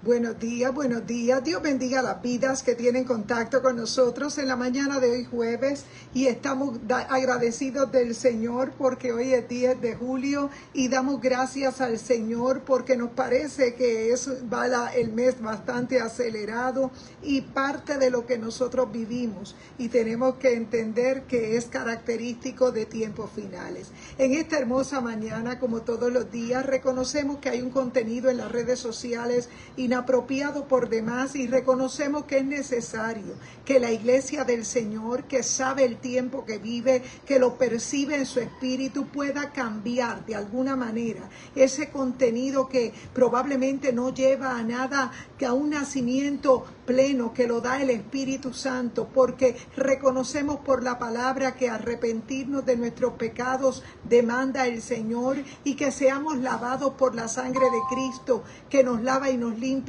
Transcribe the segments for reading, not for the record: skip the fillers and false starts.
Buenos días, buenos días. Dios bendiga las vidas que tienen contacto con nosotros en la mañana de hoy jueves y estamos agradecidos del Señor porque hoy es 10 de julio y damos gracias al Señor porque nos parece que va el mes bastante acelerado y parte de lo que nosotros vivimos y tenemos que entender que es característico de tiempos finales. En esta hermosa mañana, como todos los días, reconocemos que hay un contenido en las redes sociales inapropiado por demás y reconocemos que es necesario que la iglesia del Señor, que sabe el tiempo que vive, que lo percibe en su espíritu, pueda cambiar de alguna manera ese contenido que probablemente no lleva a nada, que a un nacimiento pleno que lo da el Espíritu Santo, porque reconocemos por la palabra que arrepentirnos de nuestros pecados demanda el Señor y que seamos lavados por la sangre de Cristo que nos lava y nos limpia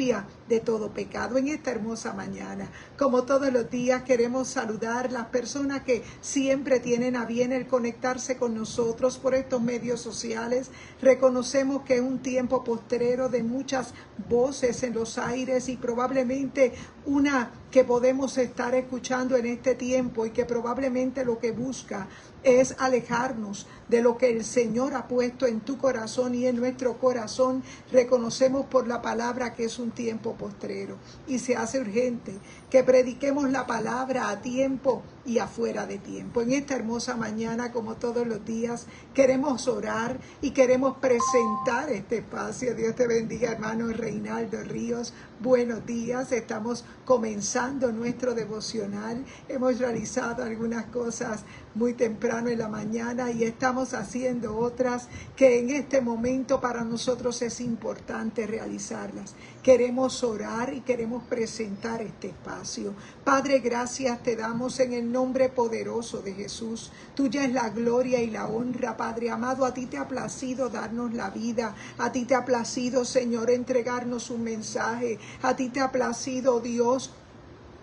de todo pecado. En esta hermosa mañana, como todos los días, queremos saludar las personas que siempre tienen a bien el conectarse con nosotros por estos medios sociales. Reconocemos que es un tiempo postrero de muchas voces en los aires y probablemente una que podemos estar escuchando en este tiempo y que probablemente lo que busca es alejarnos de lo que el Señor ha puesto en tu corazón y en nuestro corazón. Reconocemos por la palabra que es un tiempo postrero y se hace urgente que prediquemos la palabra a tiempo y afuera de tiempo. En esta hermosa mañana, como todos los días, queremos orar y queremos presentar este espacio. Dios te bendiga, hermano Reinaldo Ríos. Buenos días, estamos comenzando nuestro devocional. Hemos realizado algunas cosas muy temprano en la mañana y estamos haciendo otras que en este momento para nosotros es importante realizarlas. Queremos orar y queremos presentar este espacio. Padre, gracias te damos en el nombre poderoso de Jesús. Tuya es la gloria y la honra, Padre amado. A ti te ha placido darnos la vida. A ti te ha placido, Señor, entregarnos un mensaje. A ti te ha placido, Dios,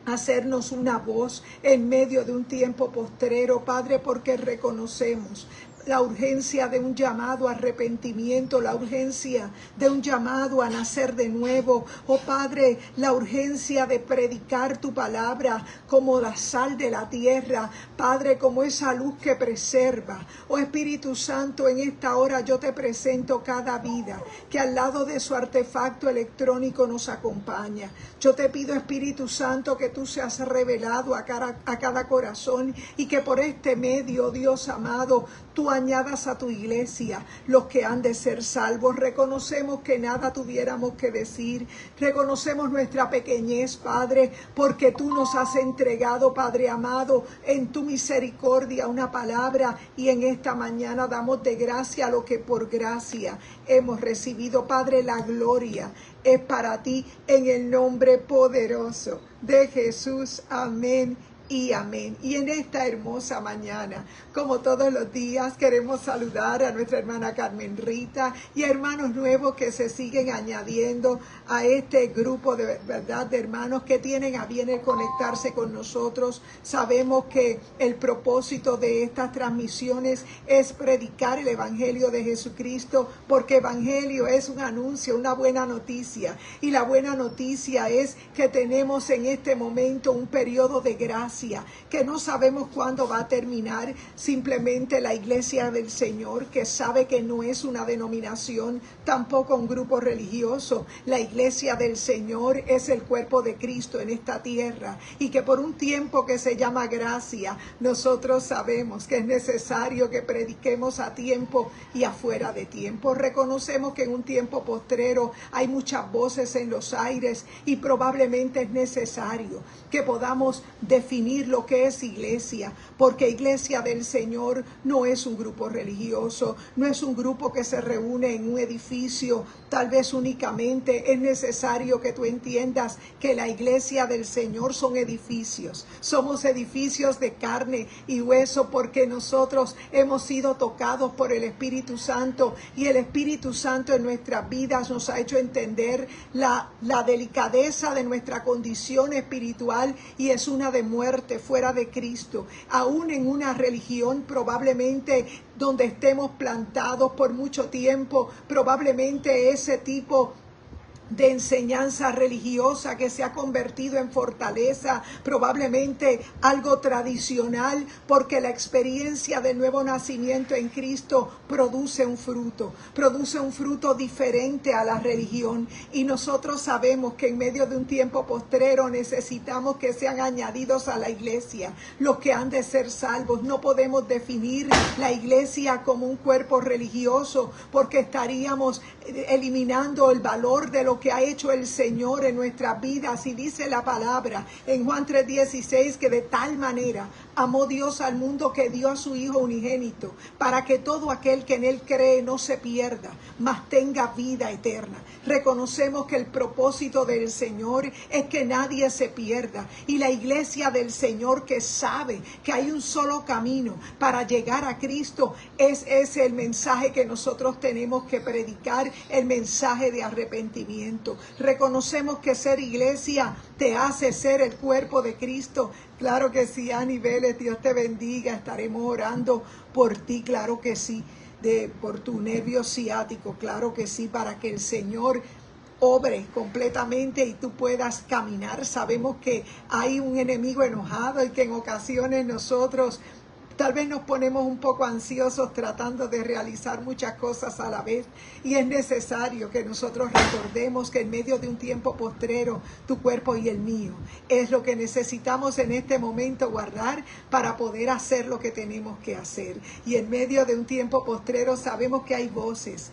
hacernos una voz en medio de un tiempo postrero, Padre, porque reconocemos la urgencia de un llamado a arrepentimiento, la urgencia de un llamado a nacer de nuevo. Oh Padre, la urgencia de predicar tu palabra como la sal de la tierra, Padre, como esa luz que preserva. Oh Espíritu Santo, en esta hora yo te presento cada vida que al lado de su artefacto electrónico nos acompaña. Yo te pido, Espíritu Santo, que tú seas revelado a cada corazón y que por este medio, Dios amado, tú añadas a tu iglesia los que han de ser salvos. Reconocemos que nada tuviéramos que decir. Reconocemos nuestra pequeñez, Padre, porque tú nos has entregado, Padre amado, en tu misericordia una palabra y en esta mañana damos de gracia lo que por gracia hemos recibido. Padre, la gloria es para ti en el nombre poderoso de Jesús. Amén y amén. Y en esta hermosa mañana, como todos los días, queremos saludar a nuestra hermana Carmen Rita y a hermanos nuevos que se siguen añadiendo a este grupo de verdad de hermanos que tienen a bien el conectarse con nosotros. Sabemos que el propósito de estas transmisiones es predicar el Evangelio de Jesucristo, porque Evangelio es un anuncio, una buena noticia, y la buena noticia es que tenemos en este momento un periodo de gracia que no sabemos cuándo va a terminar. Simplemente la iglesia del Señor, que sabe que no es una denominación, tampoco un grupo religioso. La iglesia del Señor es el cuerpo de Cristo en esta tierra y que por un tiempo que se llama gracia, nosotros sabemos que es necesario que prediquemos a tiempo y afuera de tiempo. Reconocemos que en un tiempo postrero hay muchas voces en los aires y probablemente es necesario que podamos definir lo que es iglesia, porque iglesia del Señor no es un grupo religioso, no es un grupo que se reúne en un edificio, tal vez únicamente. Es necesario que tú entiendas que la iglesia del Señor son edificios, somos edificios de carne y hueso, porque nosotros hemos sido tocados por el Espíritu Santo y el Espíritu Santo en nuestras vidas nos ha hecho entender la delicadeza de nuestra condición espiritual y es una de muerte fuera de Cristo. Aún en una religión probablemente donde estemos plantados por mucho tiempo, probablemente ese tipo de enseñanza religiosa que se ha convertido en fortaleza, probablemente algo tradicional, porque la experiencia del nuevo nacimiento en Cristo produce un fruto diferente a la religión, y nosotros sabemos que en medio de un tiempo postrero necesitamos que sean añadidos a la iglesia los que han de ser salvos. No podemos definir la iglesia como un cuerpo religioso, porque estaríamos eliminando el valor de lo que ha hecho el Señor en nuestras vidas. Y dice la palabra en Juan 3:16 que de tal manera amó Dios al mundo que dio a su Hijo unigénito, para que todo aquel que en Él cree no se pierda, mas tenga vida eterna. Reconocemos que el propósito del Señor es que nadie se pierda, y la iglesia del Señor, que sabe que hay un solo camino para llegar a Cristo, es ese el mensaje que nosotros tenemos que predicar, el mensaje de arrepentimiento. Reconocemos que ser iglesia te hace ser el cuerpo de Cristo. Claro que sí, a niveles, Dios te bendiga, estaremos orando por ti, claro que sí, por tu nervio ciático, claro que sí, para que el Señor obre completamente y tú puedas caminar. Sabemos que hay un enemigo enojado y que en ocasiones nosotros tal vez nos ponemos un poco ansiosos tratando de realizar muchas cosas a la vez, y es necesario que nosotros recordemos que en medio de un tiempo postrero, tu cuerpo y el mío es lo que necesitamos en este momento guardar para poder hacer lo que tenemos que hacer. Y en medio de un tiempo postrero sabemos que hay voces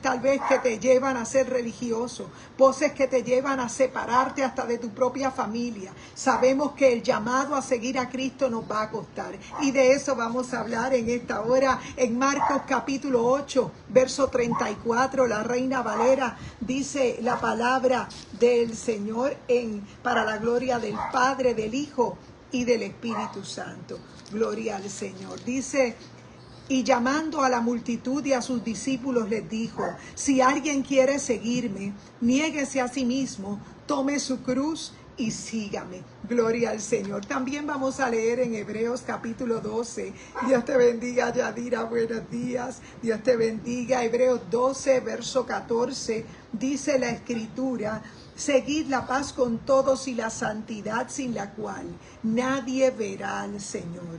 tal vez que te llevan a ser religioso, voces que te llevan a separarte hasta de tu propia familia. Sabemos que el llamado a seguir a Cristo nos va a costar, y de eso vamos a hablar en esta hora. En Marcos capítulo 8, verso 34, la Reina Valera, dice la palabra del Señor para la gloria del Padre, del Hijo y del Espíritu Santo. Gloria al Señor. Dice: y llamando a la multitud y a sus discípulos les dijo: si alguien quiere seguirme, niéguese a sí mismo, tome su cruz y sígame. Gloria al Señor. También vamos a leer en Hebreos capítulo 12. Dios te bendiga, Yadira, buenos días. Dios te bendiga. Hebreos 12, verso 14, dice la Escritura: seguid la paz con todos y la santidad, sin la cual nadie verá al Señor.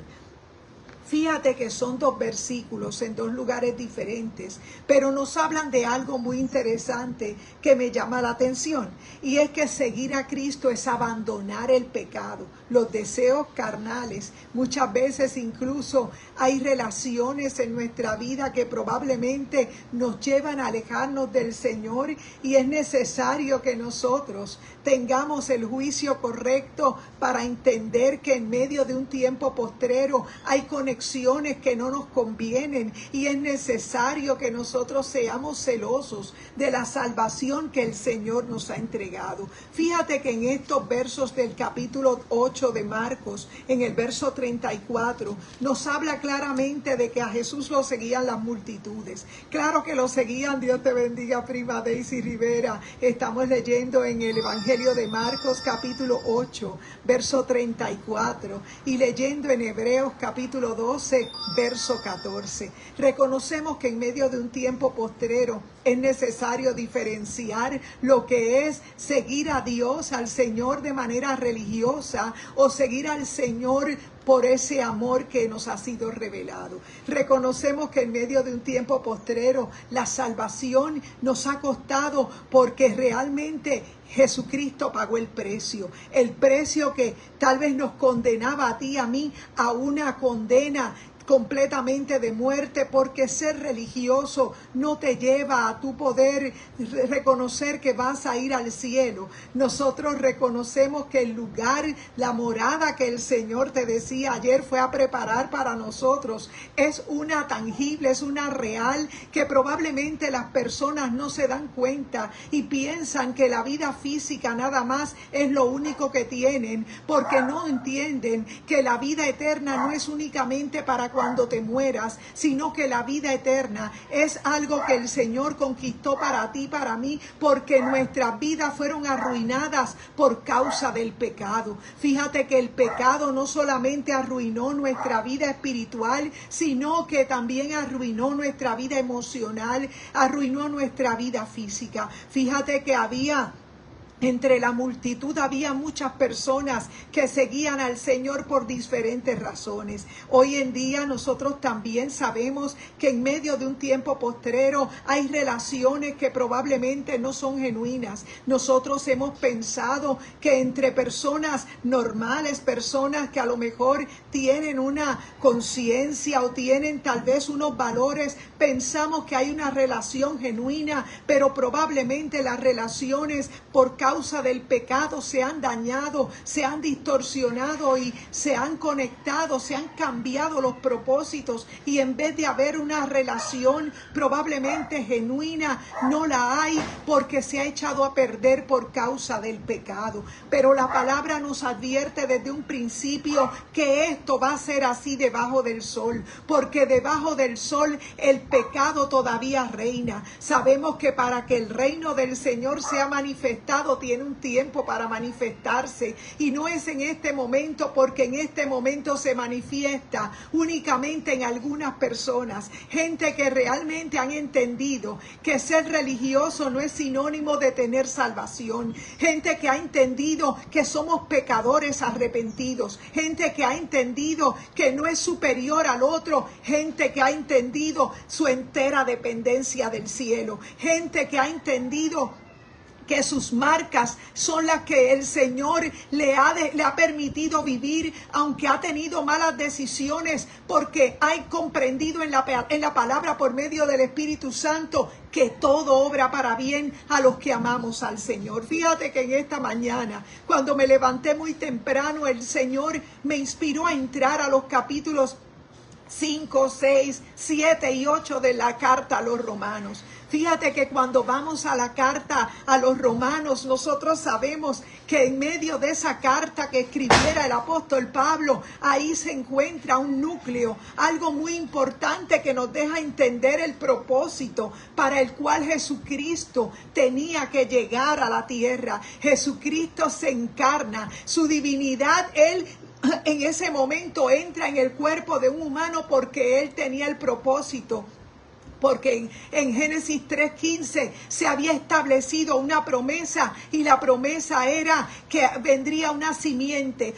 Fíjate que son dos versículos en dos lugares diferentes, pero nos hablan de algo muy interesante que me llama la atención, y es que seguir a Cristo es abandonar el pecado, los deseos carnales. Muchas veces incluso hay relaciones en nuestra vida que probablemente nos llevan a alejarnos del Señor, y es necesario que nosotros tengamos el juicio correcto para entender que en medio de un tiempo postrero hay conexiones que no nos convienen, y es necesario que nosotros seamos celosos de la salvación que el Señor nos ha entregado. Fíjate que en estos versos del capítulo 8 de Marcos, en el verso 34, nos habla claramente de que a Jesús lo seguían las multitudes. Claro que lo seguían. Dios te bendiga, prima Daisy Rivera. Estamos leyendo en el Evangelio de Marcos capítulo 8, verso 34, y leyendo en Hebreos capítulo 12, verso 14. Reconocemos que en medio de un tiempo postrero es necesario diferenciar lo que es seguir a Dios, al Señor, de manera religiosa, o seguir al Señor por ese amor que nos ha sido revelado. Reconocemos que en medio de un tiempo postrero la salvación nos ha costado, porque realmente Jesucristo pagó el precio que tal vez nos condenaba a ti y a mí a una condena completamente de muerte, porque ser religioso no te lleva a tu poder reconocer que vas a ir al cielo. Nosotros reconocemos que el lugar, la morada que el Señor te decía ayer fue a preparar para nosotros, es una tangible, es una real, que probablemente las personas no se dan cuenta y piensan que la vida física nada más es lo único que tienen, porque no entienden que la vida eterna no es únicamente para cuando te mueras, sino que la vida eterna es algo que el Señor conquistó para ti, para mí, porque nuestras vidas fueron arruinadas por causa del pecado. Fíjate que el pecado no solamente arruinó nuestra vida espiritual, sino que también arruinó nuestra vida emocional, arruinó nuestra vida física. Fíjate que entre la multitud había muchas personas que seguían al Señor por diferentes razones. Hoy en día nosotros también sabemos que en medio de un tiempo postrero hay relaciones que probablemente no son genuinas. Nosotros hemos pensado que entre personas normales, personas que a lo mejor tienen una conciencia o tienen tal vez unos valores, pensamos que hay una relación genuina, pero probablemente las relaciones por causa del pecado se han dañado, se han distorsionado y se han conectado, se han cambiado los propósitos, y en vez de haber una relación probablemente genuina, no la hay porque se ha echado a perder por causa del pecado. Pero la palabra nos advierte desde un principio que esto va a ser así debajo del sol, porque debajo del sol el pecado todavía reina. Sabemos que para que el reino del Señor sea manifestado tiene un tiempo para manifestarse, y no es en este momento, porque en este momento se manifiesta únicamente en algunas personas, gente que realmente han entendido que ser religioso no es sinónimo de tener salvación, gente que ha entendido que somos pecadores arrepentidos, gente que ha entendido que no es superior al otro, gente que ha entendido su entera dependencia del cielo, gente que ha entendido que sus marcas son las que el Señor le ha permitido vivir, aunque ha tenido malas decisiones, porque ha comprendido en la palabra por medio del Espíritu Santo que todo obra para bien a los que amamos al Señor. Fíjate que en esta mañana, cuando me levanté muy temprano, el Señor me inspiró a entrar a los capítulos 5, 6, 7 y 8 de la carta a los romanos. Fíjate que cuando vamos a la carta a los romanos, nosotros sabemos que en medio de esa carta que escribiera el apóstol Pablo, ahí se encuentra un núcleo, algo muy importante que nos deja entender el propósito para el cual Jesucristo tenía que llegar a la tierra. Jesucristo se encarna, su divinidad, Él en ese momento entra en el cuerpo de un humano porque Él tenía el propósito. Porque en Génesis 3:15 se había establecido una promesa, y la promesa era que vendría una simiente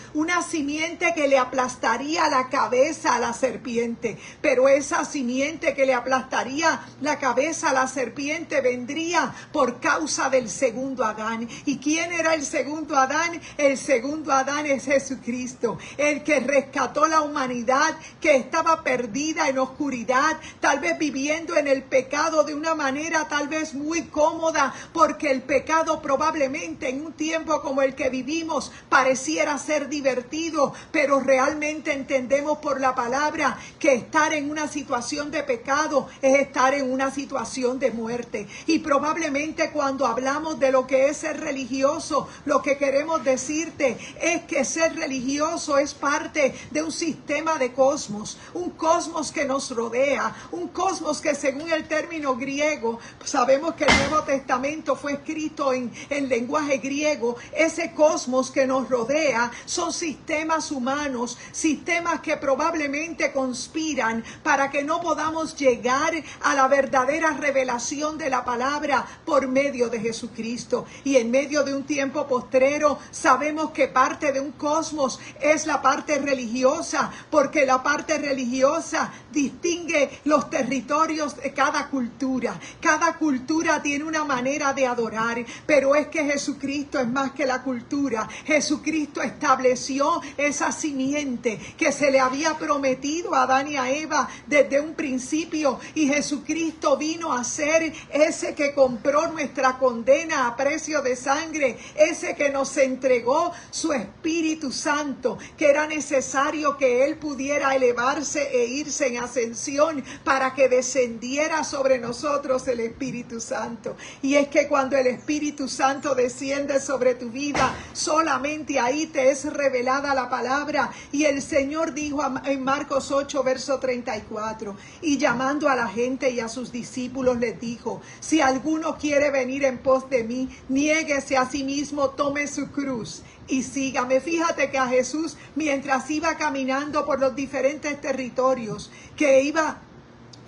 que le aplastaría la cabeza a la serpiente. Pero esa simiente que le aplastaría la cabeza a la serpiente vendría por causa del segundo Adán. ¿Y quién era el segundo Adán? El segundo Adán es Jesucristo, el que rescató la humanidad que estaba perdida en oscuridad, tal vez viviendo en el pecado de una manera tal vez muy cómoda, porque el pecado probablemente en un tiempo como el que vivimos pareciera ser divertido, pero realmente entendemos por la palabra que estar en una situación de pecado es estar en una situación de muerte. Y probablemente cuando hablamos de lo que es ser religioso, lo que queremos decirte es que ser religioso es parte de un sistema de cosmos, un cosmos que nos rodea, un cosmos que según el término griego, sabemos que el Nuevo Testamento fue escrito en lenguaje griego. Ese cosmos que nos rodea son sistemas humanos, sistemas que probablemente conspiran para que no podamos llegar a la verdadera revelación de la palabra por medio de Jesucristo. Y en medio de un tiempo postrero sabemos que parte de un cosmos es la parte religiosa, porque la parte religiosa distingue los territorios de cada cultura. Cada cultura tiene una manera de adorar, pero es que Jesucristo es más que la cultura. Jesucristo estableció esa simiente que se le había prometido a Adán y a Eva desde un principio, y Jesucristo vino a ser ese que compró nuestra condena a precio de sangre, ese que nos entregó su Espíritu Santo, que era necesario que Él pudiera elevarse e irse en ascensión para que descendiera descendiera sobre nosotros el Espíritu Santo. Y es que cuando el Espíritu Santo desciende sobre tu vida, solamente ahí te es revelada la palabra. Y el Señor dijo en Marcos 8, verso 34, y llamando a la gente y a sus discípulos les dijo: si alguno quiere venir en pos de mí, niéguese a sí mismo, tome su cruz y sígame. Fíjate que a Jesús, mientras iba caminando por los diferentes territorios que iba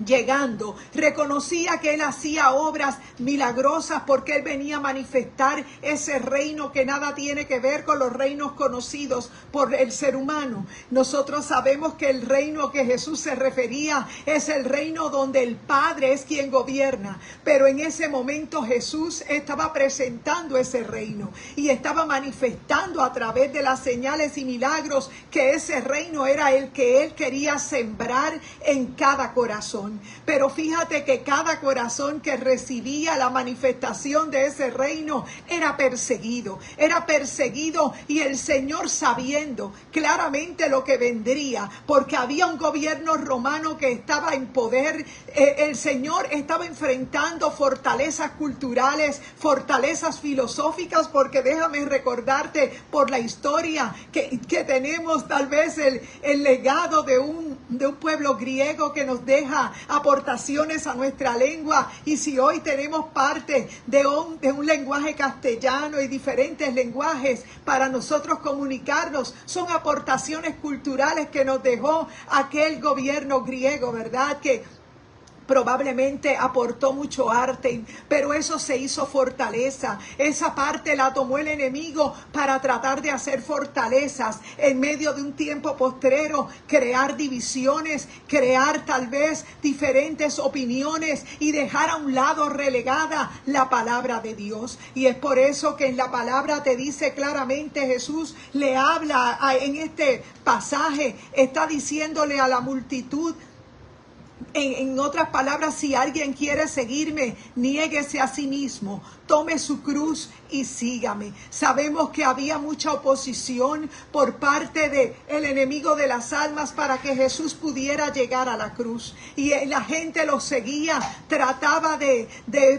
llegando, reconocía que él hacía obras milagrosas porque él venía a manifestar ese reino que nada tiene que ver con los reinos conocidos por el ser humano. Nosotros sabemos que el reino que Jesús se refería es el reino donde el Padre es quien gobierna, pero en ese momento Jesús estaba presentando ese reino y estaba manifestando a través de las señales y milagros que ese reino era el que él quería sembrar en cada corazón. Pero fíjate que cada corazón que recibía la manifestación de ese reino era perseguido y el Señor, sabiendo claramente lo que vendría, porque había un gobierno romano que estaba en poder, el Señor estaba enfrentando fortalezas culturales, fortalezas filosóficas, porque déjame recordarte por la historia que tenemos tal vez el legado de un pueblo griego que nos deja aportaciones a nuestra lengua, y si hoy tenemos parte de un lenguaje castellano y diferentes lenguajes para nosotros comunicarnos, son aportaciones culturales que nos dejó aquel gobierno griego, ¿verdad? Que probablemente aportó mucho arte, pero eso se hizo fortaleza. Esa parte la tomó el enemigo para tratar de hacer fortalezas en medio de un tiempo postrero, crear divisiones, crear tal vez diferentes opiniones y dejar a un lado relegada la palabra de Dios. Y es por eso que en la palabra te dice claramente, Jesús le habla en este pasaje, está diciéndole a la multitud, en otras palabras, si alguien quiere seguirme, niéguese a sí mismo, tome su cruz y sígame. Sabemos que había mucha oposición por parte del enemigo de las almas para que Jesús pudiera llegar a la cruz. Y la gente lo seguía, trataba de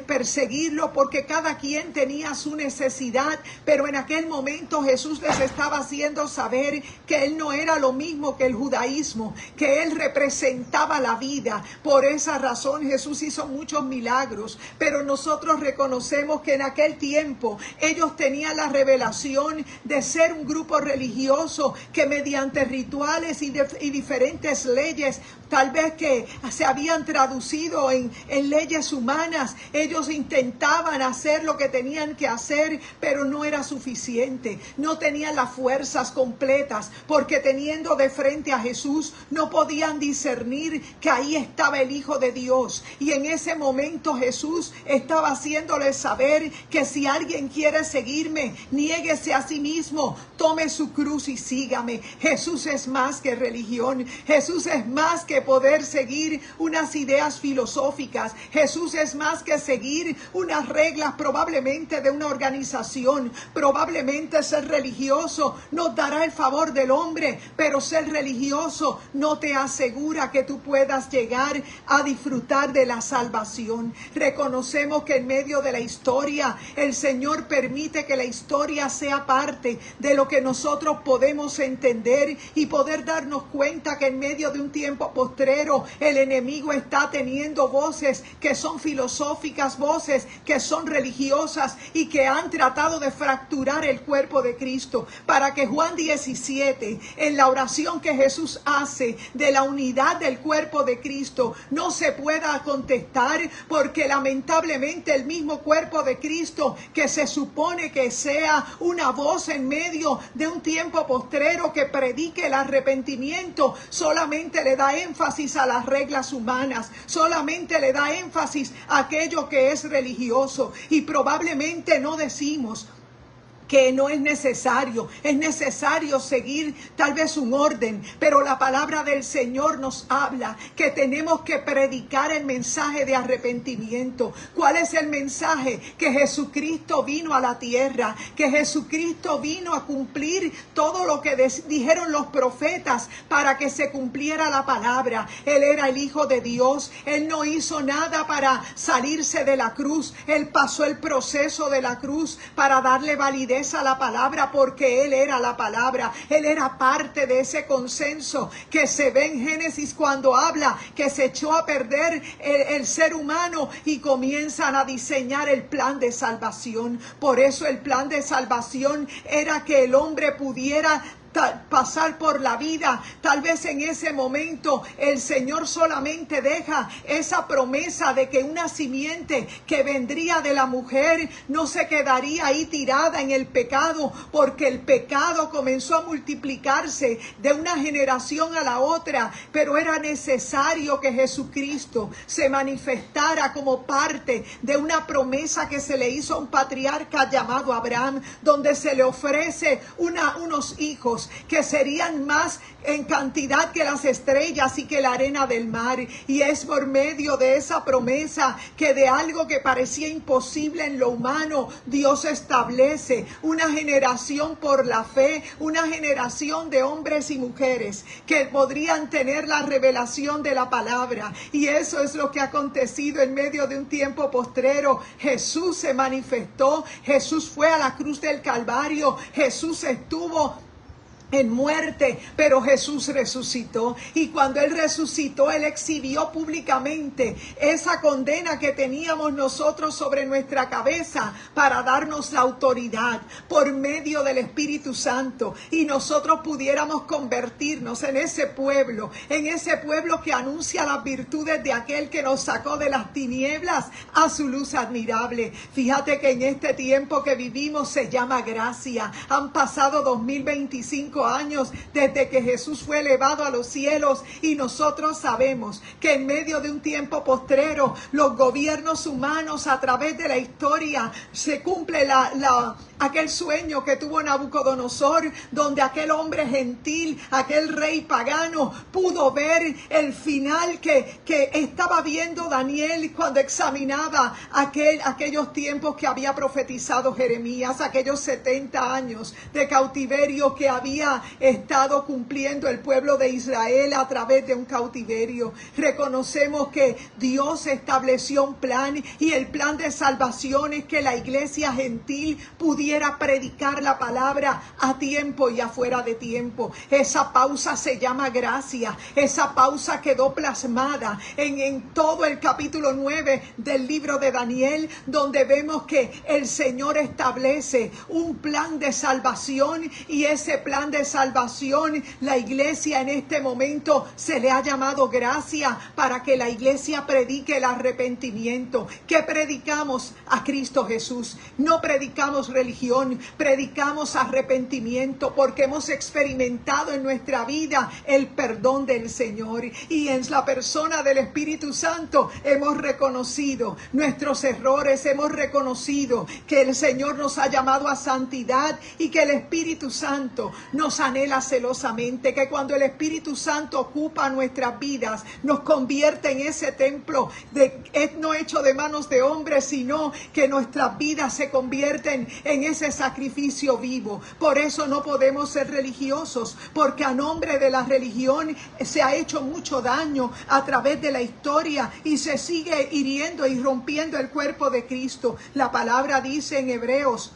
perseguirlo porque cada quien tenía su necesidad. Pero en aquel momento Jesús les estaba haciendo saber que él no era lo mismo que el judaísmo, que él representaba la vida. Por esa razón Jesús hizo muchos milagros, pero nosotros reconocemos que en aquel tiempo ellos tenían la revelación de ser un grupo religioso que mediante rituales y diferentes leyes, tal vez que se habían traducido en leyes humanas, ellos intentaban hacer lo que tenían que hacer, pero no era suficiente. No tenían las fuerzas completas, porque teniendo de frente a Jesús, no podían discernir que ahí estaba el Hijo de Dios. Y en ese momento Jesús estaba haciéndoles saber que si alguien quiere seguirme, niéguese a sí mismo, tome su cruz y sígame. Jesús es más que religión. Jesús es más que poder seguir unas ideas filosóficas. Jesús es más que seguir unas reglas probablemente de una organización. Probablemente ser religioso nos dará el favor del hombre, pero ser religioso no te asegura que tú puedas llegar a disfrutar de la salvación. Reconocemos que en medio de la historia, el Señor permite que la historia sea parte de lo que nosotros podemos entender y poder darnos cuenta que en medio de un tiempo postrero, el enemigo está teniendo voces que son filosóficas, voces que son religiosas y que han tratado de fracturar el cuerpo de Cristo, para que Juan 17, en la oración que Jesús hace de la unidad del cuerpo de Cristo, no se pueda contestar, porque lamentablemente el mismo cuerpo de Cristo, que se supone que sea una voz en medio de un tiempo postrero que predique el arrepentimiento, solamente le da énfasis a las reglas humanas, solamente le da énfasis a aquello que es religioso. Y probablemente no decimos que no es necesario seguir tal vez un orden, pero la palabra del Señor nos habla que tenemos que predicar el mensaje de arrepentimiento. ¿Cuál es el mensaje? Que Jesucristo vino a la tierra, que Jesucristo vino a cumplir todo lo que dijeron los profetas para que se cumpliera la palabra. Él era el Hijo de Dios, Él no hizo nada para salirse de la cruz, Él pasó el proceso de la cruz para darle validez a la palabra, porque Él era la palabra. Él era parte de ese consenso que se ve en Génesis cuando habla que se echó a perder el ser humano y comienzan a diseñar el plan de salvación. Por eso el plan de salvación era que el hombre pudiera pasar por la vida. Tal vez en ese momento el Señor solamente deja esa promesa de que una simiente que vendría de la mujer no se quedaría ahí tirada en el pecado, porque el pecado comenzó a multiplicarse de una generación a la otra, pero era necesario que Jesucristo se manifestara como parte de una promesa que se le hizo a un patriarca llamado Abraham, donde se le ofrece unos hijos que serían más en cantidad que las estrellas y que la arena del mar. Y es por medio de esa promesa que de algo que parecía imposible en lo humano, Dios establece una generación por la fe, una generación de hombres y mujeres que podrían tener la revelación de la palabra. Y eso es lo que ha acontecido en medio de un tiempo postrero. Jesús se manifestó, Jesús fue a la cruz del Calvario, Jesús estuvo en muerte, pero Jesús resucitó, y cuando Él resucitó, Él exhibió públicamente esa condena que teníamos nosotros sobre nuestra cabeza para darnos la autoridad por medio del Espíritu Santo, y nosotros pudiéramos convertirnos en ese pueblo que anuncia las virtudes de aquel que nos sacó de las tinieblas a su luz admirable. Fíjate que en este tiempo que vivimos se llama gracia. Han pasado 2025 años desde que Jesús fue elevado a los cielos, y nosotros sabemos que en medio de un tiempo postrero los gobiernos humanos a través de la historia se cumple aquel sueño que tuvo Nabucodonosor, donde aquel hombre gentil, aquel rey pagano, pudo ver el final que estaba viendo Daniel cuando examinaba aquellos tiempos que había profetizado Jeremías, aquellos 70 años de cautiverio que había estado cumpliendo el pueblo de Israel a través de un cautiverio. Reconocemos que Dios estableció un plan, y el plan de salvación es que la iglesia gentil pudiera predicar la palabra a tiempo y afuera de tiempo. Esa pausa se llama gracia. Esa pausa quedó plasmada en todo el capítulo 9 del libro de Daniel, donde vemos que el Señor establece un plan de salvación, y ese plan de salvación, la iglesia en este momento se le ha llamado gracia, para que la iglesia predique el arrepentimiento. ¿Qué predicamos? A Cristo Jesús. No predicamos religión, predicamos arrepentimiento, porque hemos experimentado en nuestra vida el perdón del Señor, y en la persona del Espíritu Santo hemos reconocido nuestros errores, hemos reconocido que el Señor nos ha llamado a santidad, y que el Espíritu Santo nos anhela celosamente, que cuando el Espíritu Santo ocupa nuestras vidas, nos convierte en ese templo no hecho de manos de hombres, sino que nuestras vidas se convierten en ese sacrificio vivo. Por eso no podemos ser religiosos, porque a nombre de la religión se ha hecho mucho daño a través de la historia, y se sigue hiriendo y rompiendo el cuerpo de Cristo. La palabra dice en Hebreos,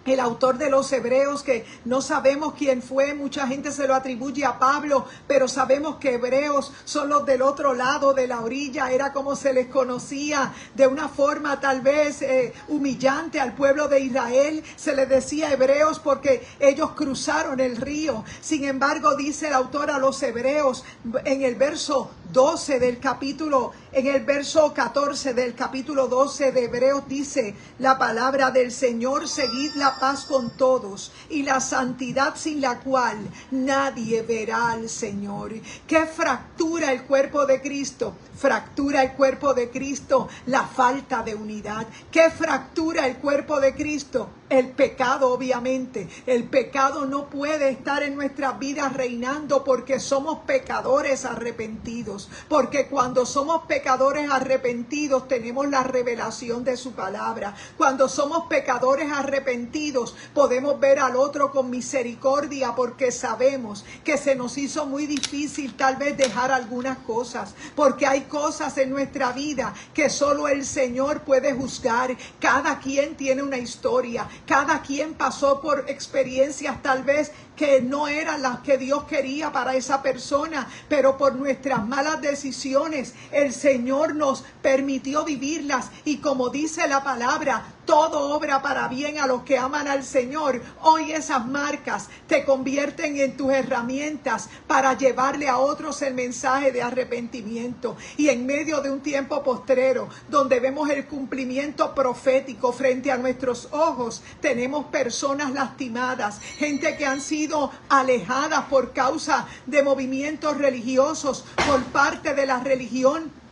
el autor de los Hebreos, que no sabemos quién fue, mucha gente se lo atribuye a Pablo, pero sabemos que hebreos son los del otro lado de la orilla, era como se les conocía, de una forma tal vez humillante al pueblo de Israel. Se les decía hebreos porque ellos cruzaron el río. Sin embargo, dice el autor a los Hebreos en el verso 12 del capítulo, en el verso 14 del capítulo 12 de Hebreos dice la palabra del Señor: seguid la paz con todos y la santidad, sin la cual nadie verá al Señor. ¿Qué fractura el cuerpo de Cristo? Fractura el cuerpo de Cristo la falta de unidad. ¿Qué fractura el cuerpo de Cristo? El pecado, obviamente. El pecado no puede estar en nuestras vidas reinando, porque somos pecadores arrepentidos. Porque cuando somos pecadores arrepentidos tenemos la revelación de su palabra. Cuando somos pecadores arrepentidos podemos ver al otro con misericordia, porque sabemos que se nos hizo muy difícil tal vez dejar algunas cosas, porque hay cosas en nuestra vida que solo el Señor puede juzgar. Cada quien tiene una historia. Cada quien pasó por experiencias tal vez que no eran las que Dios quería para esa persona, pero por nuestras malas decisiones el Señor nos permitió vivirlas, y como dice la palabra, todo obra para bien a los que aman al Señor. Hoy esas marcas te convierten en tus herramientas para llevarle a otros el mensaje de arrepentimiento. Y en medio de un tiempo postrero donde vemos el cumplimiento profético frente a nuestros ojos, tenemos personas lastimadas, gente que han sido alejadas por causa de movimientos religiosos, por parte de la religión.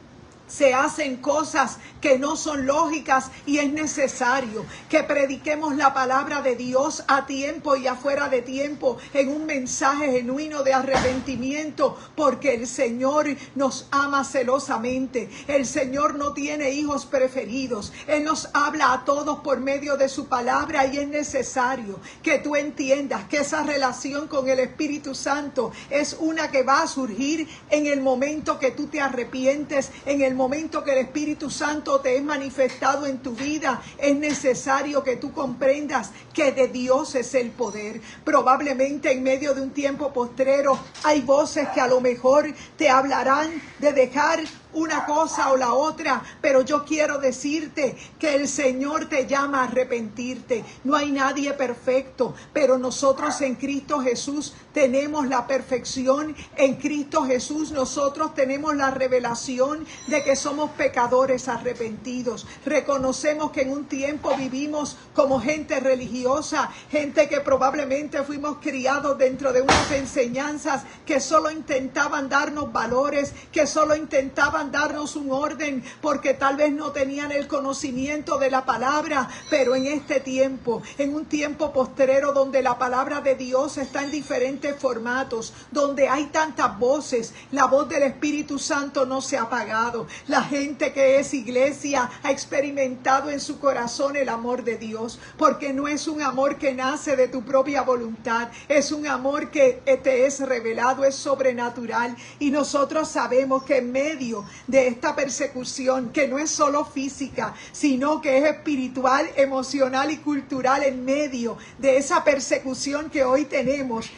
Se hacen cosas que no son lógicas, y es necesario que prediquemos la palabra de Dios a tiempo y afuera de tiempo, en un mensaje genuino de arrepentimiento, porque el Señor nos ama celosamente. El Señor no tiene hijos preferidos. Él nos habla a todos por medio de su palabra, y es necesario que tú entiendas que esa relación con el Espíritu Santo es una que va a surgir en el momento que tú te arrepientes, en el momento que el Espíritu Santo te es manifestado en tu vida. Es necesario que tú comprendas que de Dios es el poder. Probablemente en medio de un tiempo postrero hay voces que a lo mejor te hablarán de dejar una cosa o la otra, pero yo quiero decirte que el Señor te llama a arrepentirte. No hay nadie perfecto, pero nosotros en Cristo Jesús tenemos la perfección. En Cristo Jesús nosotros tenemos la revelación de que somos pecadores arrepentidos. Reconocemos que en un tiempo vivimos como gente religiosa, gente que probablemente fuimos criados dentro de unas enseñanzas que solo intentaban darnos valores, que solo intentaban darnos un orden, porque tal vez no tenían el conocimiento de la palabra. Pero en este tiempo, en un tiempo postrero donde la palabra de Dios está en diferentes formatos, donde hay tantas voces, la voz del Espíritu Santo no se ha apagado. La gente que es iglesia ha experimentado en su corazón el amor de Dios, porque no es un amor que nace de tu propia voluntad, es un amor que te es revelado, es sobrenatural. Y nosotros sabemos que en medio de esta persecución, que no es solo física, sino que es espiritual, emocional y cultural, en medio de esa persecución que hoy tenemos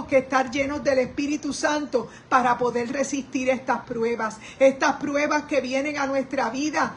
que estar llenos del Espíritu Santo para poder resistir estas pruebas que vienen a nuestra vida.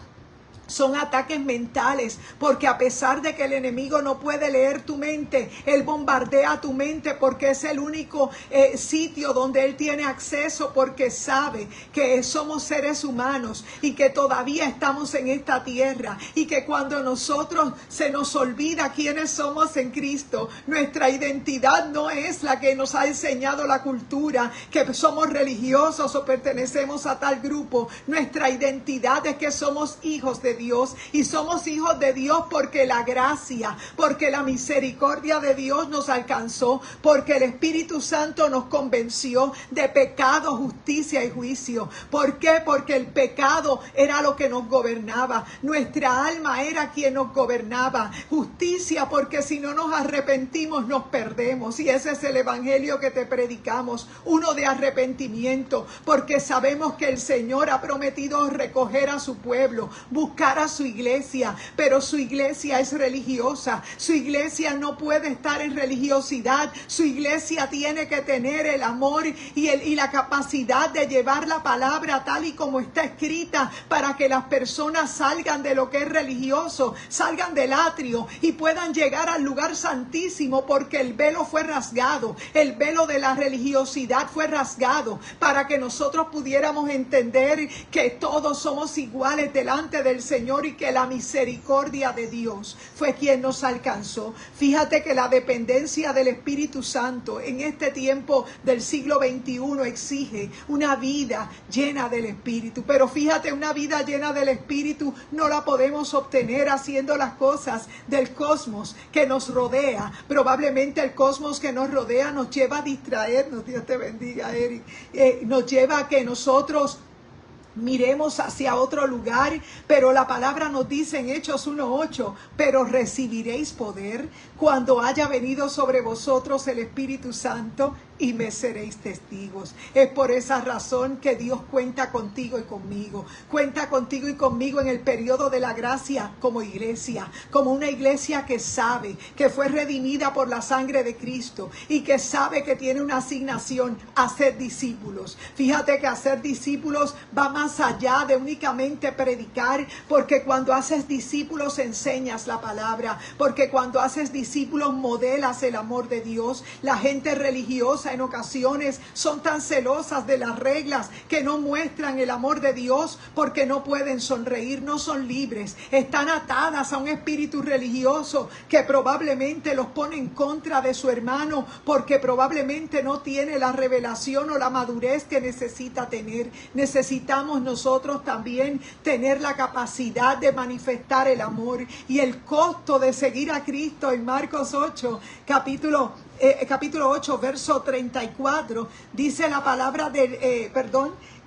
Son ataques mentales, porque a pesar de que el enemigo no puede leer tu mente, él bombardea tu mente, porque es el único sitio donde él tiene acceso, porque sabe que somos seres humanos y que todavía estamos en esta tierra, y que cuando nosotros se nos olvida quiénes somos en Cristo, nuestra identidad no es la que nos ha enseñado la cultura, que somos religiosos o pertenecemos a tal grupo. Nuestra identidad es que somos hijos de Dios, y somos hijos de Dios porque la gracia, porque la misericordia de Dios nos alcanzó, porque el Espíritu Santo nos convenció de pecado, justicia y juicio. ¿Por qué? Porque el pecado era lo que nos gobernaba, nuestra alma era quien nos gobernaba. Justicia, porque si no nos arrepentimos nos perdemos, y ese es el evangelio que te predicamos, uno de arrepentimiento, porque sabemos que el Señor ha prometido recoger a su pueblo, buscar buscar a su iglesia, pero su iglesia es religiosa. Su iglesia no puede estar en religiosidad. Su iglesia tiene que tener el amor y la capacidad de llevar la palabra tal y como está escrita, para que las personas salgan de lo que es religioso, salgan del atrio y puedan llegar al lugar santísimo, porque el velo fue rasgado, el velo de la religiosidad fue rasgado, para que nosotros pudiéramos entender que todos somos iguales delante del Señor y que la misericordia de Dios fue quien nos alcanzó. Fíjate que la dependencia del Espíritu Santo en este tiempo del siglo XXI exige una vida llena del Espíritu. Pero fíjate, una vida llena del Espíritu no la podemos obtener haciendo las cosas del cosmos que nos rodea. Probablemente el cosmos que nos rodea nos lleva a distraernos. Dios te bendiga, Eric. Nos lleva a que nosotros miremos hacia otro lugar, pero la palabra nos dice en Hechos 1:8, pero recibiréis poder cuando haya venido sobre vosotros el Espíritu Santo, y me seréis testigos. Es por esa razón que Dios cuenta contigo y conmigo. Cuenta contigo y conmigo en el periodo de la gracia como iglesia, como una iglesia que sabe que fue redimida por la sangre de Cristo y que sabe que tiene una asignación: hacer discípulos. Fíjate que hacer discípulos va más allá de únicamente predicar, porque cuando haces discípulos enseñas la palabra, porque cuando haces discípulos modelas el amor de Dios. La gente religiosa en ocasiones son tan celosas de las reglas que no muestran el amor de Dios, porque no pueden sonreír, no son libres, están atadas a un espíritu religioso que probablemente los pone en contra de su hermano, porque probablemente no tiene la revelación o la madurez que necesita tener. Necesitamos nosotros también tener la capacidad de manifestar el amor y el costo de seguir a Cristo. En Marcos 8, capítulo 8, verso 34, dice la palabra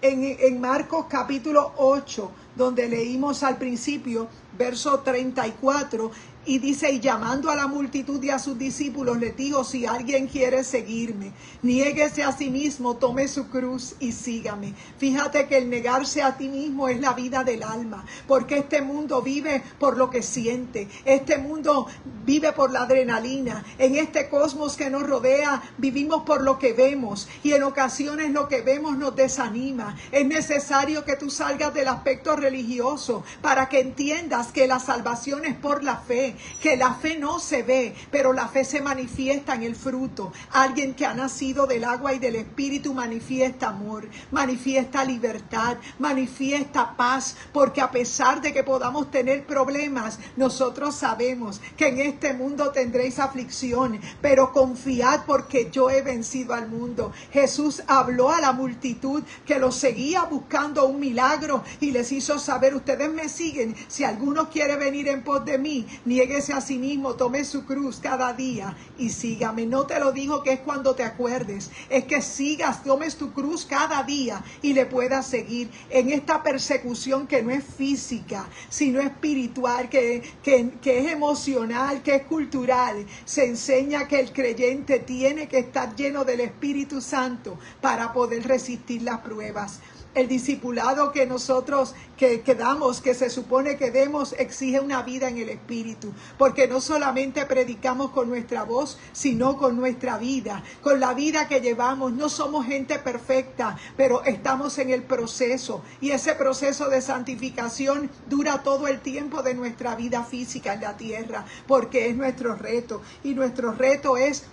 en Marcos capítulo 8, donde leímos al principio, verso 34, y dice: y llamando a la multitud y a sus discípulos, les dijo: si alguien quiere seguirme, niéguese a sí mismo, tome su cruz y sígame. Fíjate que el negarse a ti mismo es la vida del alma, porque este mundo vive por lo que siente, este mundo vive por la adrenalina. En este cosmos que nos rodea vivimos por lo que vemos, y en ocasiones lo que vemos nos desanima. Es necesario que tú salgas del aspecto religioso para que entiendas que la salvación es por la fe, que la fe no se ve, pero la fe se manifiesta en el fruto. Alguien que ha nacido del agua y del Espíritu manifiesta amor, manifiesta libertad, manifiesta paz, porque a pesar de que podamos tener problemas, nosotros sabemos que en este mundo tendréis aflicción, pero confiad porque yo he vencido al mundo. Jesús habló a la multitud que lo seguía buscando un milagro y les hizo saber: ustedes me siguen, si alguno quiere venir en pos de mí, niéguese a sí mismo, tome su cruz cada día y sígame. No te lo digo que es cuando te acuerdes, es que sigas, tomes tu cruz cada día y le puedas seguir en esta persecución que no es física, sino espiritual, que es emocional, que es cultural. Se enseña que el creyente tiene que estar lleno del Espíritu Santo para poder resistir las pruebas. El discipulado que nosotros que damos, que se supone que demos, exige una vida en el Espíritu, porque no solamente predicamos con nuestra voz, sino con nuestra vida, con la vida que llevamos. No somos gente perfecta, pero estamos en el proceso, y ese proceso de santificación dura todo el tiempo de nuestra vida física en la tierra, porque es nuestro reto, y nuestro reto es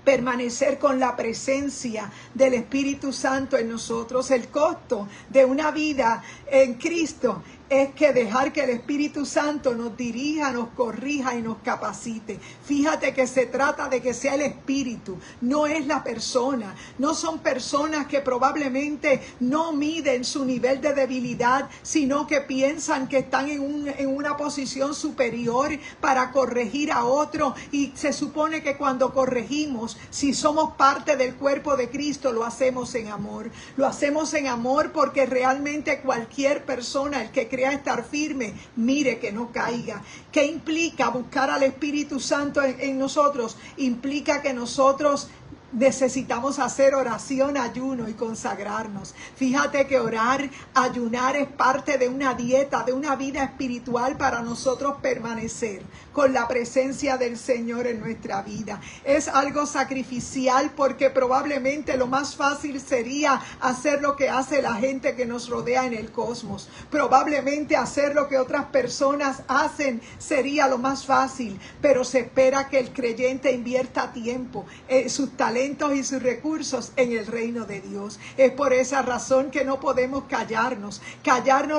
permanecer con la presencia del Espíritu Santo en nosotros. El costo de una vida en Cristo es que dejar que el Espíritu Santo nos dirija, nos corrija y nos capacite. Fíjate que se trata de que sea el Espíritu, no es la persona. No son personas que probablemente no miden su nivel de debilidad, sino que piensan que están en una posición superior para corregir a otro. Y se supone que cuando corregimos, si somos parte del cuerpo de Cristo, lo hacemos en amor. Lo hacemos en amor porque realmente cualquier persona, el que crea estar firme, mire que no caiga. ¿Qué implica buscar al Espíritu Santo en nosotros? Implica que nosotros necesitamos hacer oración, ayuno y consagrarnos. Fíjate que orar, ayunar es parte de una dieta, de una vida espiritual para nosotros permanecer con la presencia del Señor en nuestra vida. Es algo sacrificial porque probablemente lo más fácil sería hacer lo que hace la gente que nos rodea en el cosmos. Probablemente hacer lo que otras personas hacen sería lo más fácil, pero se espera que el creyente invierta tiempo, sus talentos y sus recursos en el reino de Dios. Es por esa razón que no podemos callarnos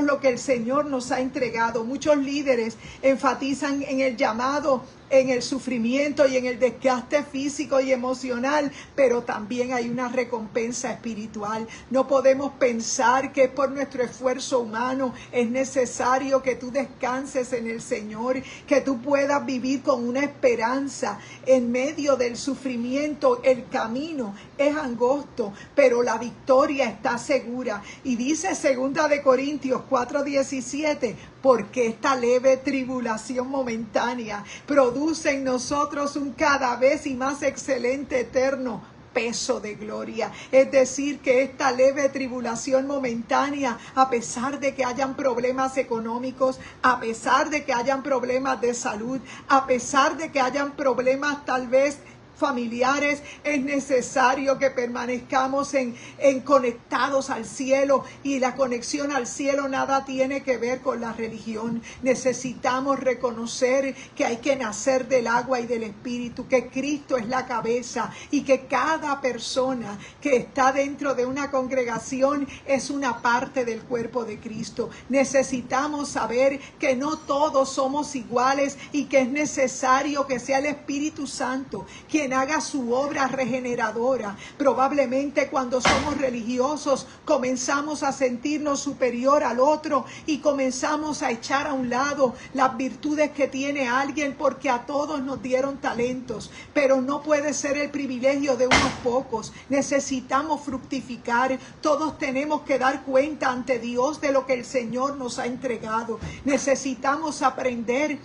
lo que el Señor nos ha entregado. Muchos líderes enfatizan en el llamado, en el sufrimiento y en el desgaste físico y emocional, pero también hay una recompensa espiritual. No podemos pensar que es por nuestro esfuerzo humano. Es necesario que tú descanses en el Señor, que tú puedas vivir con una esperanza en medio del sufrimiento. El camino es angosto, pero la victoria está segura. Y dice 2 Corintios 4:17, porque esta leve tribulación momentánea produce en nosotros un cada vez y más excelente eterno peso de gloria. Es decir, que esta leve tribulación momentánea, a pesar de que hayan problemas económicos, a pesar de que hayan problemas de salud, a pesar de que hayan problemas tal vez familiares, es necesario que permanezcamos en conectados al cielo, y la conexión al cielo nada tiene que ver con la religión. Necesitamos reconocer que hay que nacer del agua y del Espíritu, que Cristo es la cabeza y que cada persona que está dentro de una congregación es una parte del cuerpo de Cristo. Necesitamos saber que no todos somos iguales y que es necesario que sea el Espíritu Santo quien haga su obra regeneradora. Probablemente cuando somos religiosos comenzamos a sentirnos superior al otro y comenzamos a echar a un lado las virtudes que tiene alguien, porque a todos nos dieron talentos, pero no puede ser el privilegio de unos pocos. Necesitamos fructificar. Todos tenemos que dar cuenta ante Dios de lo que el Señor nos ha entregado. Necesitamos aprender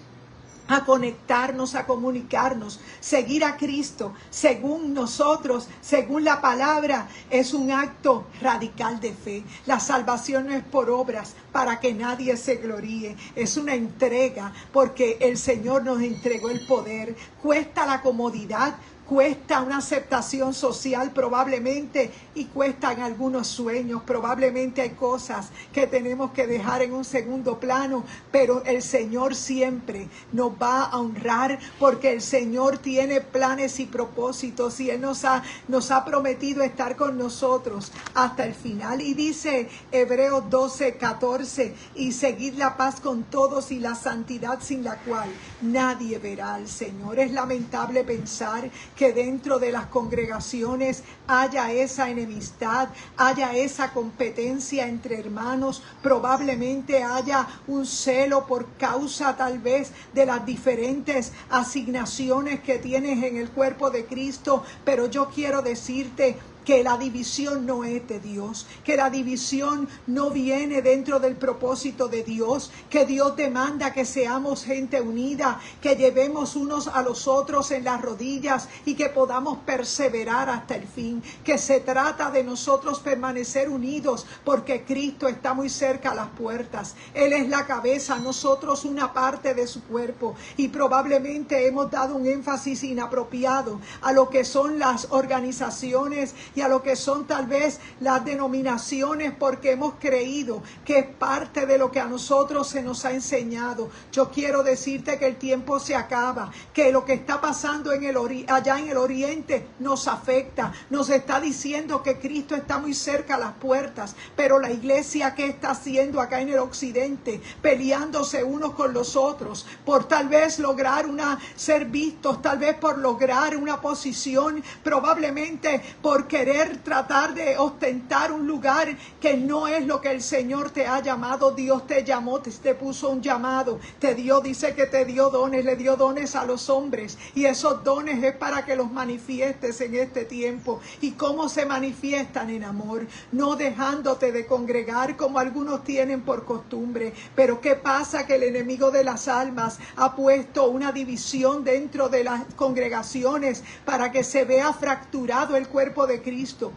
a conectarnos, a comunicarnos. Seguir a Cristo, según nosotros, según la palabra, es un acto radical de fe. La salvación no es por obras, para que nadie se gloríe. Es una entrega, porque el Señor nos entregó el poder. Cuesta la comodidad, cuesta una aceptación social probablemente, y cuestan algunos sueños. Probablemente hay cosas que tenemos que dejar en un segundo plano, pero el Señor siempre nos va a honrar, porque el Señor tiene planes y propósitos, y Él nos ha prometido estar con nosotros hasta el final. Y dice Hebreos 12:14, y seguid la paz con todos y la santidad, sin la cual nadie verá al Señor. Es lamentable pensar que dentro de las congregaciones haya esa enemistad, haya esa competencia entre hermanos. Probablemente haya un celo por causa tal vez de las diferentes asignaciones que tienes en el cuerpo de Cristo, pero yo quiero decirte que la división no es de Dios, que la división no viene dentro del propósito de Dios, que Dios demanda que seamos gente unida, que llevemos unos a los otros en las rodillas y que podamos perseverar hasta el fin, que se trata de nosotros permanecer unidos, porque Cristo está muy cerca a las puertas. Él es la cabeza, nosotros una parte de su cuerpo, y probablemente hemos dado un énfasis inapropiado a lo que son las organizaciones y a lo que son tal vez las denominaciones, porque hemos creído que es parte de lo que a nosotros se nos ha enseñado. Yo quiero decirte que el tiempo se acaba, que lo que está pasando allá en el oriente nos afecta. Nos está diciendo que Cristo está muy cerca a las puertas, pero la iglesia, ¿qué está haciendo acá en el occidente? Peleándose unos con los otros por tal vez lograr ser vistos, tal vez por lograr una posición, probablemente porque querer tratar de ostentar un lugar que no es lo que el Señor te ha llamado. Dios te llamó, te puso un llamado, te dio, dice que te dio dones, le dio dones a los hombres, y esos dones es para que los manifiestes en este tiempo. ¿Y cómo se manifiestan? En amor, no dejándote de congregar como algunos tienen por costumbre. Pero ¿qué pasa? Que el enemigo de las almas ha puesto una división dentro de las congregaciones para que se vea fracturado el cuerpo de Cristo.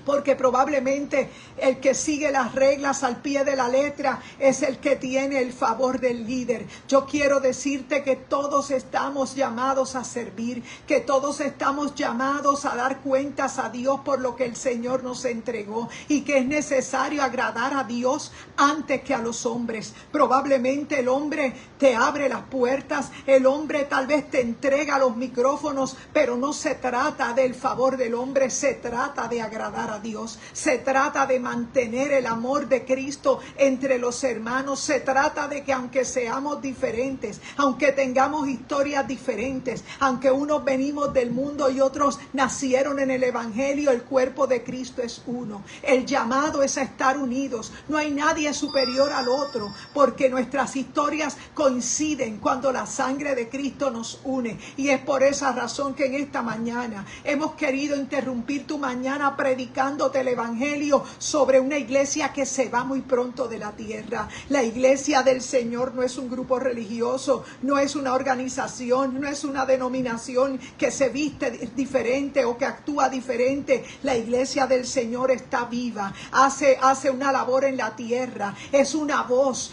Porque probablemente el que sigue las reglas al pie de la letra es el que tiene el favor del líder. Yo quiero decirte que todos estamos llamados a servir, que todos estamos llamados a dar cuentas a Dios por lo que el Señor nos entregó, y que es necesario agradar a Dios antes que a los hombres. Probablemente el hombre te abre las puertas, el hombre tal vez te entrega los micrófonos, pero no se trata del favor del hombre, se trata de agradar a Dios, se trata de mantener el amor de Cristo entre los hermanos, se trata de que aunque seamos diferentes, aunque tengamos historias diferentes, aunque unos venimos del mundo y otros nacieron en el Evangelio, el cuerpo de Cristo es uno. El llamado es a estar unidos, no hay nadie superior al otro, porque nuestras historias coinciden cuando la sangre de Cristo nos une, y es por esa razón que en esta mañana hemos querido interrumpir tu mañana predicándote el Evangelio sobre una iglesia que se va muy pronto de la tierra. La iglesia del Señor no es un grupo religioso, no es una organización, no es una denominación que se viste diferente o que actúa diferente. La iglesia del Señor está viva, hace una labor en la tierra, es una voz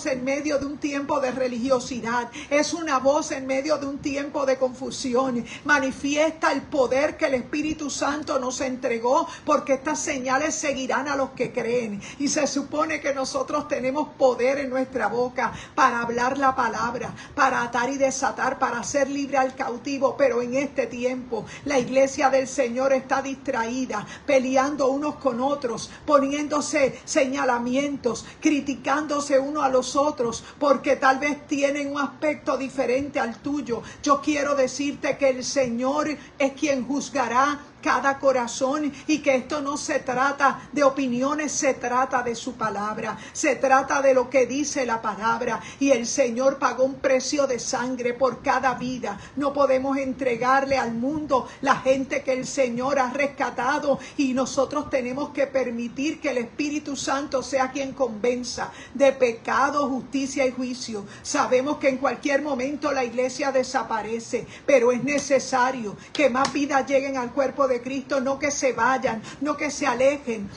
en medio de un tiempo de religiosidad, es una voz en medio de un tiempo de confusión, manifiesta el poder que el Espíritu Santo nos entregó, porque estas señales seguirán a los que creen. Y se supone que nosotros tenemos poder en nuestra boca para hablar la palabra, para atar y desatar, para hacer libre al cautivo. Pero en este tiempo la iglesia del Señor está distraída, peleando unos con otros, poniéndose señalamientos, criticándose uno a los otros, porque tal vez tienen un aspecto diferente al tuyo. Yo quiero decirte que el Señor es quien juzgará cada corazón, y que esto no se trata de opiniones, se trata de su palabra, se trata de lo que dice la palabra, y el Señor pagó un precio de sangre por cada vida. No podemos entregarle al mundo la gente que el Señor ha rescatado, y nosotros tenemos que permitir que el Espíritu Santo sea quien convenza de pecado, justicia y juicio. Sabemos que en cualquier momento la iglesia desaparece, pero es necesario que más vidas lleguen al cuerpo de Cristo, no que se vayan, no que se alejen,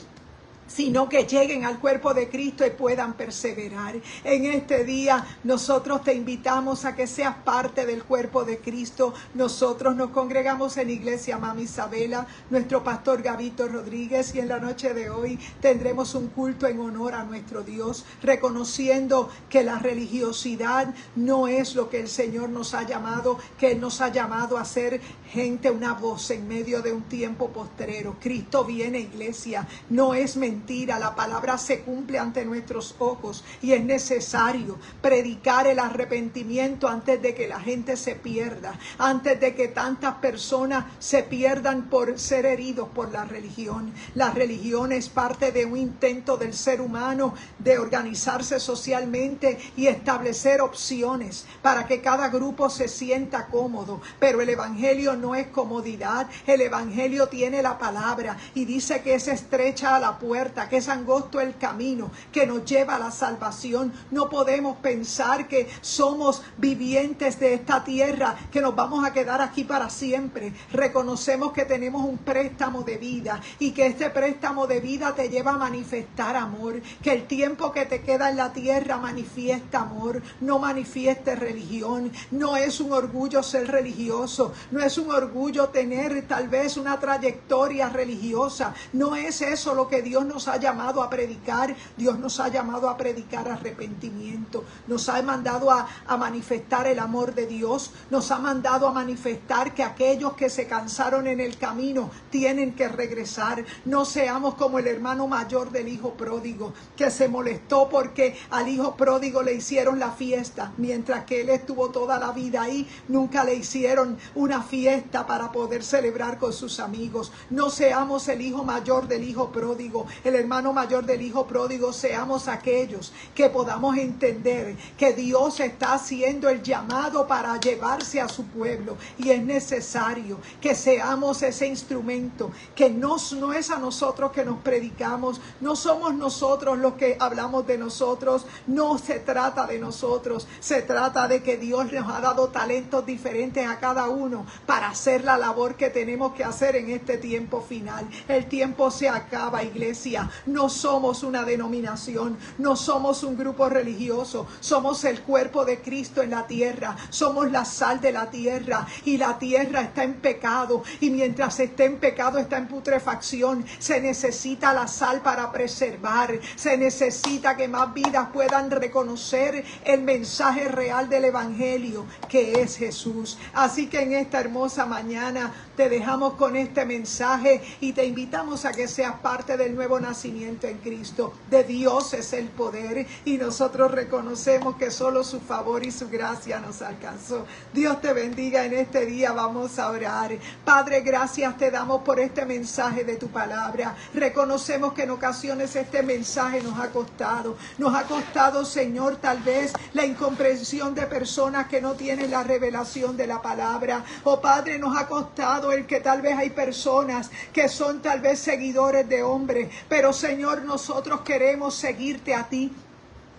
sino que lleguen al cuerpo de Cristo y puedan perseverar. En este día nosotros te invitamos a que seas parte del cuerpo de Cristo. Nosotros nos congregamos en Iglesia Mami Isabela, nuestro pastor Gabito Rodríguez, y en la noche de hoy tendremos un culto en honor a nuestro Dios, reconociendo que la religiosidad no es lo que el Señor nos ha llamado, que Él nos ha llamado a ser gente, una voz en medio de un tiempo postrero. Cristo viene, iglesia, no es mentira. La palabra se cumple ante nuestros ojos, y es necesario predicar el arrepentimiento antes de que la gente se pierda, antes de que tantas personas se pierdan por ser heridos por la religión. La religión es parte de un intento del ser humano de organizarse socialmente y establecer opciones para que cada grupo se sienta cómodo, pero el Evangelio no es comodidad. El Evangelio tiene la palabra y dice que es estrecha la puerta, que es angosto el camino que nos lleva a la salvación. No podemos pensar que somos vivientes de esta tierra, que nos vamos a quedar aquí para siempre. Reconocemos que tenemos un préstamo de vida, y que este préstamo de vida te lleva a manifestar amor, que el tiempo que te queda en la tierra manifiesta amor, no manifieste religión. No es un orgullo ser religioso, no es un orgullo tener tal vez una trayectoria religiosa, no es eso lo que Dios nos nos ha llamado a predicar. Dios nos ha llamado a predicar arrepentimiento. Nos ha mandado a manifestar el amor de Dios. Nos ha mandado a manifestar que aquellos que se cansaron en el camino tienen que regresar. No seamos como el hermano mayor del hijo pródigo, que se molestó porque al hijo pródigo le hicieron la fiesta, mientras que él estuvo toda la vida ahí. Nunca le hicieron una fiesta para poder celebrar con sus amigos. No seamos el hijo mayor del hijo pródigo, el hermano mayor del hijo pródigo. Seamos aquellos que podamos entender que Dios está haciendo el llamado para llevarse a su pueblo, y es necesario que seamos ese instrumento, que no es a nosotros que nos predicamos, no somos nosotros los que hablamos de nosotros, no se trata de nosotros, se trata de que Dios nos ha dado talentos diferentes a cada uno para hacer la labor que tenemos que hacer en este tiempo final. El tiempo se acaba, iglesia. No somos una denominación, no somos un grupo religioso, somos el cuerpo de Cristo en la tierra, somos la sal de la tierra, y la tierra está en pecado, y mientras esté en pecado está en putrefacción. Se necesita la sal para preservar, se necesita que más vidas puedan reconocer el mensaje real del evangelio, que es Jesús. Así que en esta hermosa mañana te dejamos con este mensaje y te invitamos a que seas parte del nuevo nacimiento en Cristo. De Dios es el poder, y nosotros reconocemos que solo su favor y su gracia nos alcanzó. Dios te bendiga en este día. Vamos a orar. Padre, gracias te damos por este mensaje de tu palabra. Reconocemos que en ocasiones este mensaje nos ha costado, Señor, tal vez la incomprensión de personas que no tienen la revelación de la palabra. Oh Padre, nos ha costado el que tal vez hay personas que son tal vez seguidores de hombres, pero Señor, nosotros queremos seguirte a ti.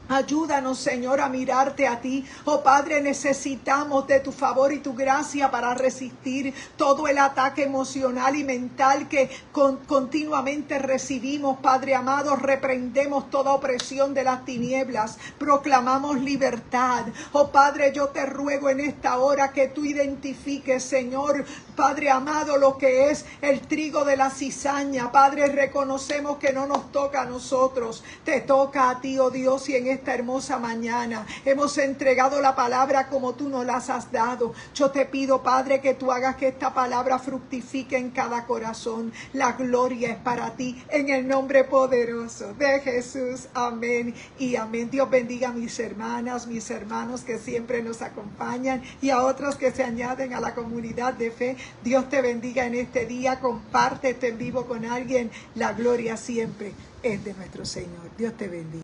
Ayúdanos, Señor, a mirarte a ti. Oh Padre, necesitamos de tu favor y tu gracia para resistir todo el ataque emocional y mental que continuamente recibimos. Padre amado, reprendemos toda opresión de las tinieblas, proclamamos libertad. Oh Padre, yo te ruego en esta hora que tú identifiques, Señor, Padre amado, lo que es el trigo de la cizaña. Padre, reconocemos que no nos toca a nosotros, te toca a ti, oh Dios, y en esta hermosa mañana hemos entregado la palabra como tú nos las has dado. Yo te pido, Padre, que tú hagas que esta palabra fructifique en cada corazón. La gloria es para ti, en el nombre poderoso de Jesús. Amén y amén. Dios bendiga a mis hermanas, mis hermanos que siempre nos acompañan, y a otros que se añaden a la comunidad de fe. Dios te bendiga en este día. Compártete en vivo con alguien. La gloria siempre es de nuestro Señor. Dios te bendiga.